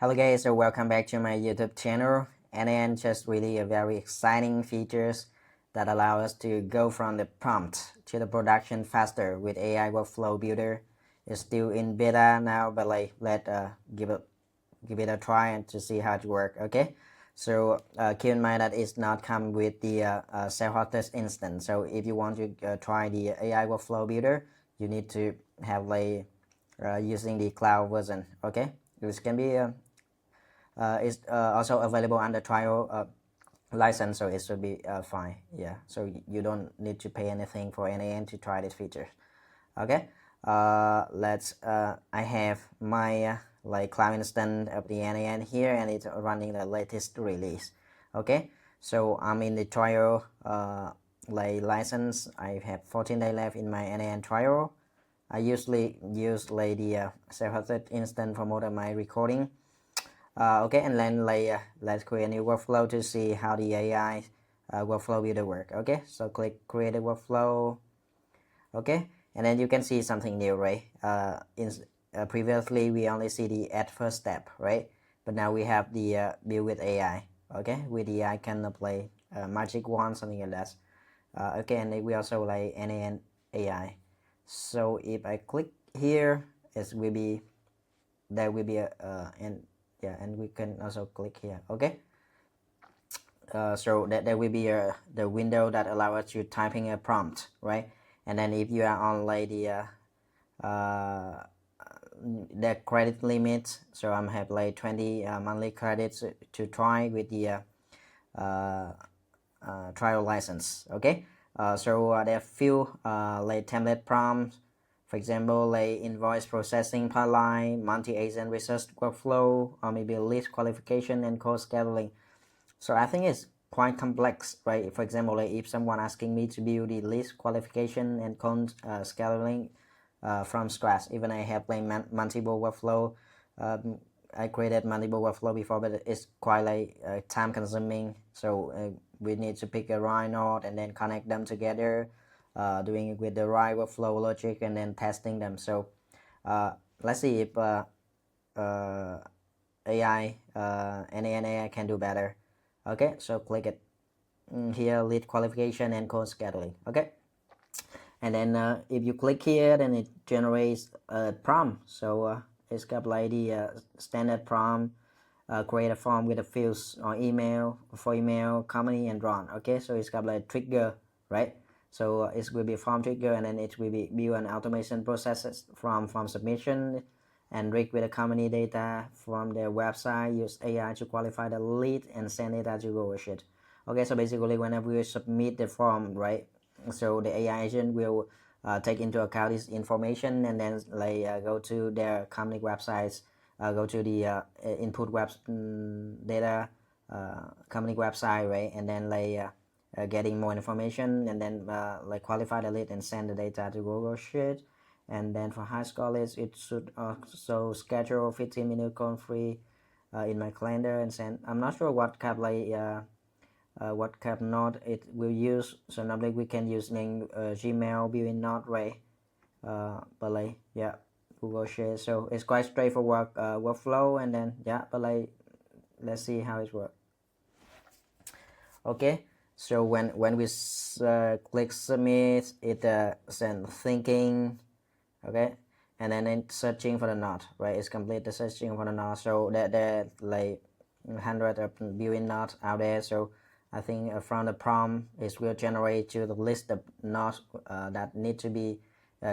Hello guys, so welcome back to my YouTube channel. And just really a very exciting features that allow us to go from the prompt to the production faster with AI workflow builder. It's still in beta now, but let give it a try and to see how it work. Okay, so keep in mind that it's not come with the self-hosted instance. So if you want to try the AI workflow builder, you need to have using the cloud version. Okay, which can be is also available under trial license, so it should be fine. Yeah, so you don't need to pay anything for n8n to try this feature. Okay, let's I have my cloud instance of the n8n here, and it's running the latest release. Okay, so I'm in the trial license. I have 14 days left in my n8n trial. I usually use the self-hosted instance for most of my recording. Okay, and then let's create a new workflow to see how the AI workflow will work. Okay, so click create a workflow. Okay, and then you can see something new, right? Previously we only see the add first step, right? But now we have the build with AI. Okay, with the AI can play magic wand, something like that. Okay, and we also n8n AI. So if I click here, it will be there will be and we can also click here. Okay, so that there will be the window that allows us to typing a prompt, right? And then if you are on the credit limit, so I'm have 20 monthly credits to try with the trial license. Okay, so there are few template prompts. For example, invoice processing pipeline, multi-agent research workflow, or maybe list qualification and code scheduling. So I think it's quite complex, right? For example, if someone asking me to build the list qualification and code scheduling from scratch, even I have multiple workflow. I created multiple workflow before, but it's quite time consuming. So we need to pick a right node and then connect them together, doing it with the right workflow logic and then testing them. So let's see if AI n8n AI can do better. Okay, so click it here, lead qualification and code scheduling. Okay, and then if you click here, then it generates a prompt. So it's got the standard prompt. Create a form with a fields or email, for email, company, and run. Okay, so it's got trigger, right? So it will be form trigger, and then it will be build an automation processes from submission and read with the company data from their website. Use AI to qualify the lead and send it as you go with it. Okay, so basically whenever you submit the form, right, so the AI agent will take into account this information and then go to their company websites, go to the input web data company website, right, and then getting more information, and then qualify the lead and send the data to Google Sheet. And then for high school list, it should also schedule 15-minute call free in my calendar and send. I'm not sure what cap what cap node it will use. So normally we can use Gmail built-in node, right? But yeah, Google Share. So it's quite straightforward workflow, and then yeah, but let's see how it works. Okay, so when we click submit, it send thinking. Okay, and then it's searching for the node, right? It's complete the searching for the node. So there hundreds of built-in nodes out there. So I think from the prompt, it will generate to the list of nodes that need to be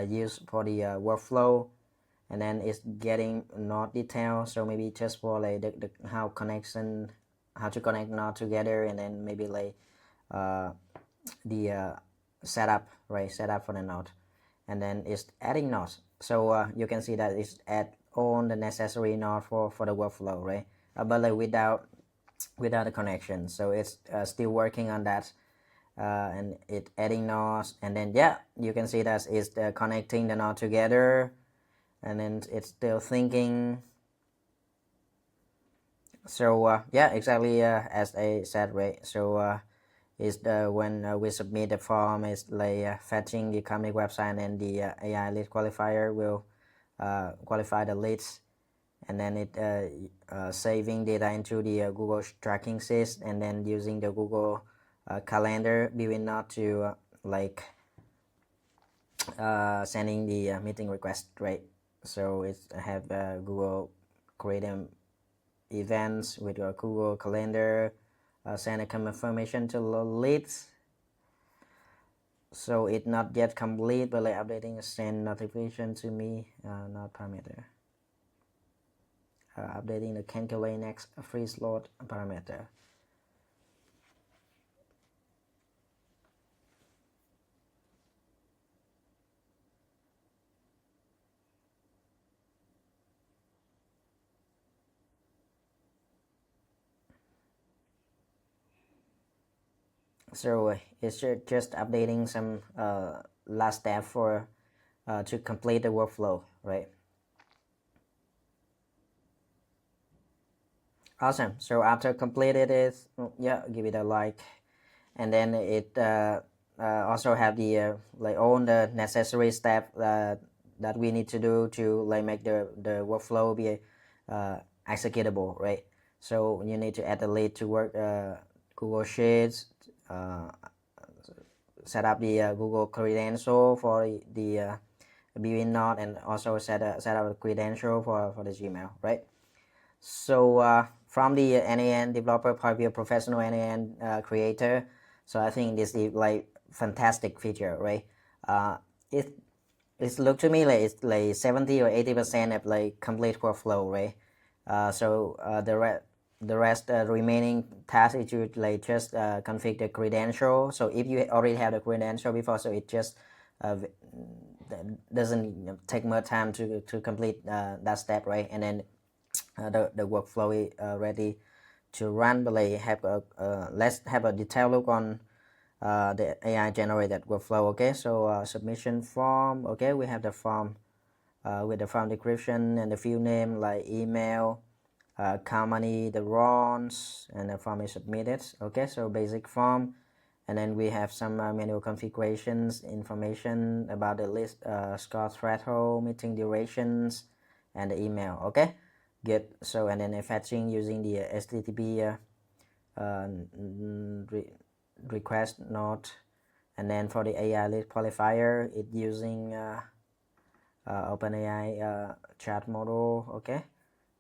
used for the workflow, and then it's getting node detail. So maybe just for the how to connect node together, and then maybe the setup, right? Setup for the node, and then it's adding nodes. So you can see that it's add all the necessary node for the workflow, right? But without the connection. So it's still working on that, and it adding nodes, and then yeah, you can see that it's connecting the node together, and then it's still thinking. So yeah, exactly as I said, right? So is when we submit the form, is fetching the company website, and then the AI lead qualifier will qualify the leads, and then it saving data into the Google tracking system, and then using the Google calendar built-in node to like sending the meeting request, right? So it have Google create events with your Google calendar, send a confirmation to the leads. So it's not yet complete, but like updating send notification to me, not parameter. Updating the calculate next free slot parameter. So it's just updating some last step for to complete the workflow, right? Awesome. So after completed it, yeah, give it a like, and then it also have the like all the necessary step that we need to do to like make the workflow be executable, right? So you need to add the lead to work Google Sheets, set up the Google credential for the built-in node, and also set up a credential for the Gmail, right? So from the n8n developer point of view, professional n8n creator, so I think this is like fantastic feature, right? It look to me like it's like 70 or 80% of like complete workflow, right? The rest remaining task is to like just configure the credential. So if you already have the credential before, so it just doesn't take much time to complete that step, right? And then the workflow is ready to run. But like let's have a detailed look on the AI generated workflow. Okay, so submission form. Okay, we have the form with the form description and the field name like email, company, the roles, and the form is submitted. Okay, so basic form, and then we have some manual configurations, information about the list, score threshold, meeting durations, and the email. Okay, good. So and then fetching using the HTTP request node, and then for the AI lead qualifier, it using OpenAI chat model. Okay,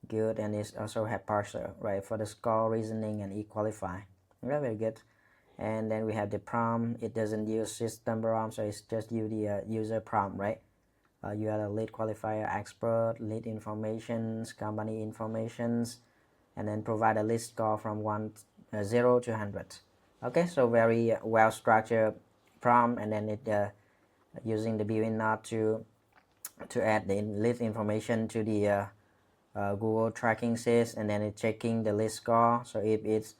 good. And it also have parser, right, for the score reasoning and e-qualify. Okay, very good. And then we have the prompt. It doesn't use system prompt, so it's just use the user prompt, right? You are a lead qualifier expert, lead informations, company informations, and then provide a list score from 0 to 100. Okay, so very well structured prompt, and then it using the built-in node to add the list information to the Google tracking system, and then it's checking the list score. So if it's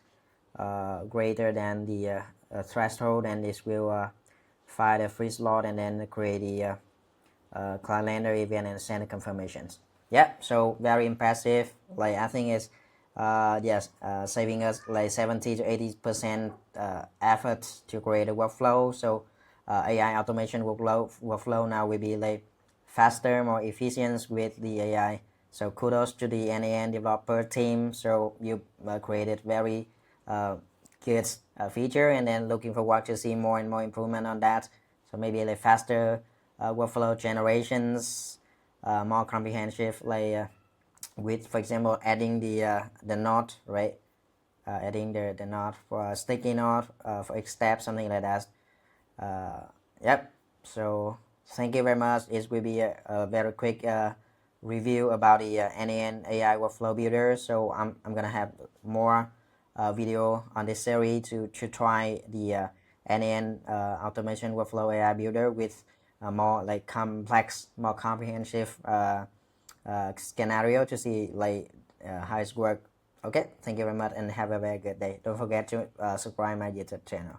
greater than the threshold, and this will find a free slot and then create the calendar event and send the confirmations. Yeah, so very impressive. Like I think it's yes, saving us like 70 to 80% effort to create a workflow. So AI automation workflow now will be like faster, more efficient with the AI. So kudos to the n8n developer team. So you created very good feature, and then looking forward to see more and more improvement on that. So maybe like faster workflow generations, more comprehensive, like with, for example, adding the node, right? Adding the node for a sticky node for each step, something like that. Yep. So thank you very much. It will be a very quick review about the n8n AI workflow builder. So I'm gonna have more video on this series to try the n8n automation workflow AI builder with more like complex, more comprehensive scenario to see like how it's work. Okay, thank you very much and have a very good day. Don't forget to subscribe my YouTube channel.